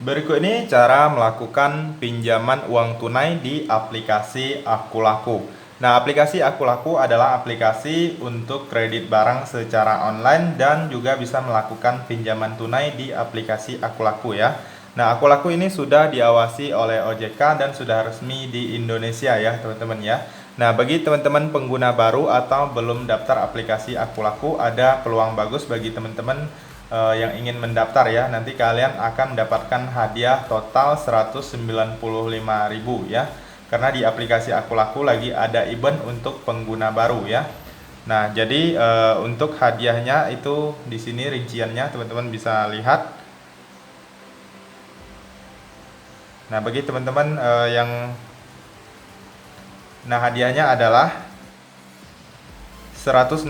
Berikut ini cara melakukan pinjaman uang tunai di aplikasi Akulaku. Nah, aplikasi Akulaku adalah aplikasi untuk kredit barang secara online dan juga bisa melakukan pinjaman tunai di aplikasi Akulaku ya. Nah, Akulaku ini sudah diawasi oleh OJK dan sudah resmi di Indonesia ya, teman-teman ya. Nah, bagi teman-teman pengguna baru atau belum daftar aplikasi Akulaku, ada peluang bagus bagi teman-teman yang ingin mendaftar ya. Nanti kalian akan mendapatkan hadiah total 195.000 ya. Karena di aplikasi Akulaku lagi ada event untuk pengguna baru ya. Nah, jadi untuk hadiahnya itu di sini rinciannya teman-teman bisa lihat. Nah, bagi teman-teman hadiahnya adalah 165.000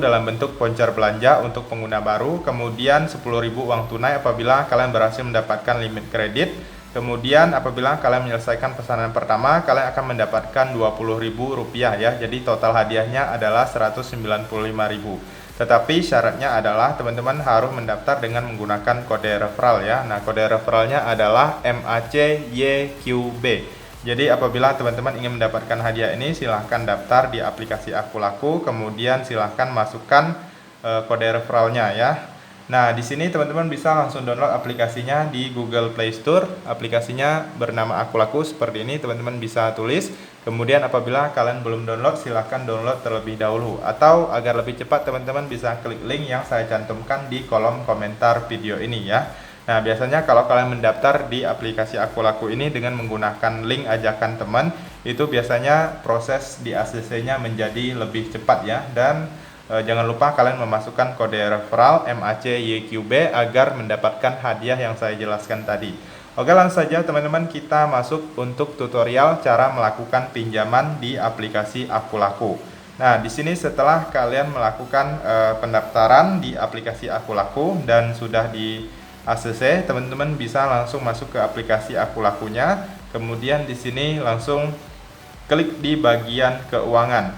dalam bentuk voucher belanja untuk pengguna baru, kemudian 10.000 uang tunai apabila kalian berhasil mendapatkan limit kredit. Kemudian apabila kalian menyelesaikan pesanan pertama, kalian akan mendapatkan Rp20.000 ya. Jadi total hadiahnya adalah 195.000. Tetapi syaratnya adalah teman-teman harus mendaftar dengan menggunakan kode referral ya. Nah, kode referralnya adalah MACYQB. Jadi apabila teman-teman ingin mendapatkan hadiah ini, silahkan daftar di aplikasi Akulaku, kemudian silahkan masukkan kode referralnya ya. Nah, di sini teman-teman bisa langsung download aplikasinya di Google Play Store. Aplikasinya bernama Akulaku seperti ini, teman-teman bisa tulis. Kemudian apabila kalian belum download, silahkan download terlebih dahulu. Atau agar lebih cepat, teman-teman bisa klik link yang saya cantumkan di kolom komentar video ini ya. Nah, biasanya kalau kalian mendaftar di aplikasi Akulaku ini dengan menggunakan link ajakan teman, itu biasanya proses di ACC-nya menjadi lebih cepat ya. Dan jangan lupa kalian memasukkan kode referral MACYQB agar mendapatkan hadiah yang saya jelaskan tadi. Oke, langsung saja teman-teman kita masuk untuk tutorial cara melakukan pinjaman di aplikasi Akulaku. Nah, di sini setelah kalian melakukan pendaftaran di aplikasi Akulaku dan sudah di ACC, teman-teman bisa langsung masuk ke aplikasi Akulakunya. Kemudian di sini langsung klik di bagian keuangan.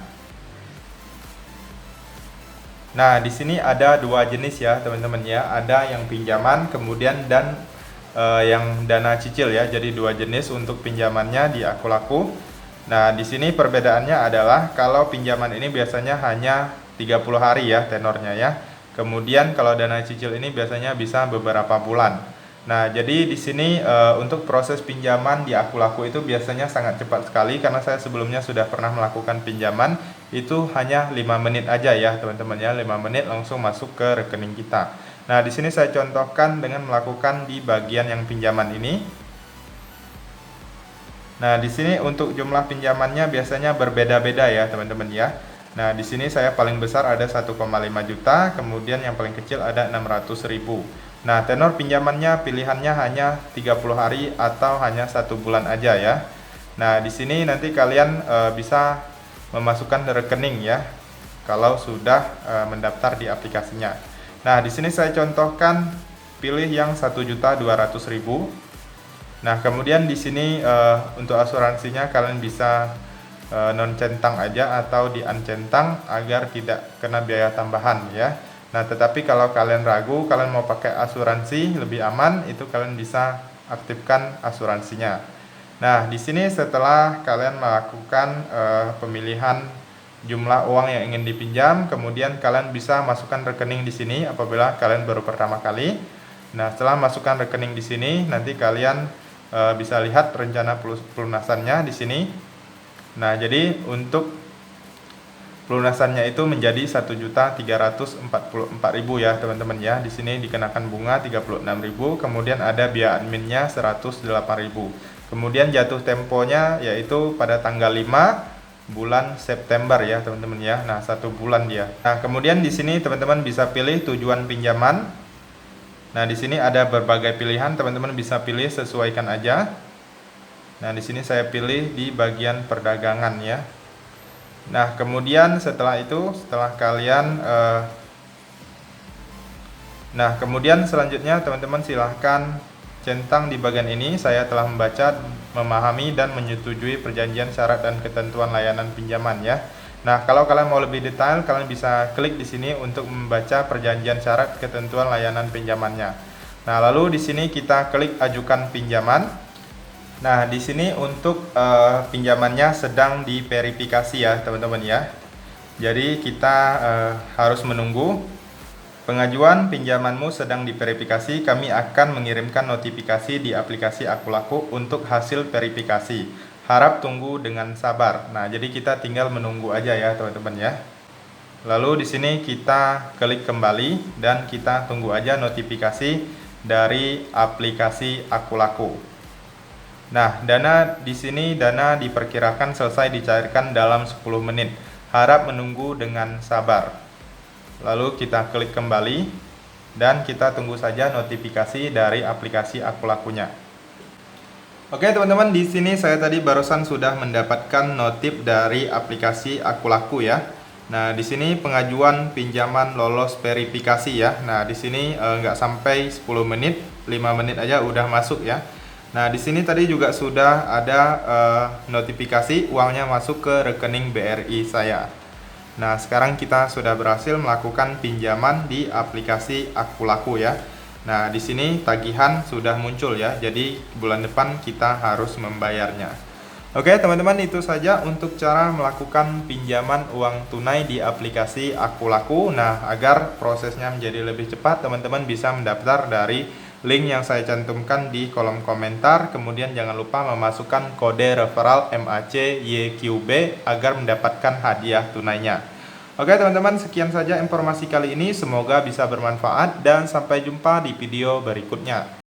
Nah, di sini ada dua jenis ya, teman-teman ya. Ada yang pinjaman, kemudian dan yang dana cicil ya. Jadi dua jenis untuk pinjamannya di Akulaku. Nah, di sini perbedaannya adalah kalau pinjaman ini biasanya hanya 30 hari ya tenornya ya. Kemudian kalau dana cicil ini biasanya bisa beberapa bulan. Nah, jadi di sini untuk proses pinjaman di Akulaku itu biasanya sangat cepat sekali karena saya sebelumnya sudah pernah melakukan pinjaman, itu hanya 5 menit aja ya, teman-teman ya. 5 menit langsung masuk ke rekening kita. Nah, di sini saya contohkan dengan melakukan di bagian yang pinjaman ini. Nah, di sini untuk jumlah pinjamannya biasanya berbeda-beda ya, teman-teman ya. Nah, di sini saya paling besar ada 1,5 juta, kemudian yang paling kecil ada 600.000. Nah, tenor pinjamannya pilihannya hanya 30 hari atau hanya 1 bulan aja ya. Nah, di sini nanti kalian bisa memasukkan rekening ya kalau sudah mendaftar di aplikasinya. Nah, di sini saya contohkan pilih yang 1.200.000. Nah, kemudian di sini untuk asuransinya kalian bisa non centang aja atau di uncentang agar tidak kena biaya tambahan ya. Nah, tetapi kalau kalian ragu, kalian mau pakai asuransi lebih aman, itu kalian bisa aktifkan asuransinya. Nah, di sini setelah kalian melakukan pemilihan jumlah uang yang ingin dipinjam, kemudian kalian bisa masukkan rekening di sini apabila kalian baru pertama kali. Nah, setelah masukkan rekening di sini, nanti kalian bisa lihat rencana pelunasannya di sini. Nah, jadi untuk pelunasannya itu menjadi 1.344.000 ya, teman-teman ya. Di sini dikenakan bunga 36.000, kemudian ada biaya adminnya 108.000. Kemudian jatuh temponya yaitu pada tanggal 5 bulan September ya, teman-teman ya. Nah, 1 bulan dia. Nah, kemudian di sini teman-teman bisa pilih tujuan pinjaman. Nah, di sini ada berbagai pilihan, teman-teman bisa pilih, sesuaikan aja. Nah, di sini saya pilih di bagian perdagangan ya. Nah, kemudian setelah itu, setelah kalian kemudian selanjutnya teman-teman silahkan centang di bagian ini. Saya telah membaca, memahami dan menyetujui perjanjian syarat dan ketentuan layanan pinjaman ya. Nah, kalau kalian mau lebih detail, kalian bisa klik di sini untuk membaca perjanjian syarat ketentuan layanan pinjamannya. Nah, lalu di sini kita klik ajukan pinjaman. Nah, di sini untuk pinjamannya sedang diverifikasi ya, teman-teman ya. Jadi kita harus menunggu. Pengajuan pinjamanmu sedang diverifikasi. Kami akan mengirimkan notifikasi di aplikasi Akulaku untuk hasil verifikasi. Harap tunggu dengan sabar. Nah, jadi kita tinggal menunggu aja ya, teman-teman ya. Lalu di sini kita klik kembali dan kita tunggu aja notifikasi dari aplikasi Akulaku. Nah, dana di sini diperkirakan selesai dicairkan dalam 10 menit. Harap menunggu dengan sabar. Lalu kita klik kembali dan kita tunggu saja notifikasi dari aplikasi Akulakunya. Oke teman-teman, di sini saya tadi barusan sudah mendapatkan notif dari aplikasi Akulaku ya. Nah, di sini pengajuan pinjaman lolos verifikasi ya. Nah, di sini nggak sampai 10 menit, 5 menit aja udah masuk ya. Nah, di sini tadi juga sudah ada notifikasi uangnya masuk ke rekening BRI saya. Nah, sekarang kita sudah berhasil melakukan pinjaman di aplikasi Akulaku ya. Nah, di sini tagihan sudah muncul ya. Jadi bulan depan kita harus membayarnya. Oke, teman-teman, itu saja untuk cara melakukan pinjaman uang tunai di aplikasi Akulaku. Nah, agar prosesnya menjadi lebih cepat, teman-teman bisa mendaftar dari link yang saya cantumkan di kolom komentar. Kemudian jangan lupa memasukkan kode referral MACYQB agar mendapatkan hadiah tunainya. Oke teman-teman, sekian saja informasi kali ini. Semoga bisa bermanfaat dan sampai jumpa di video berikutnya.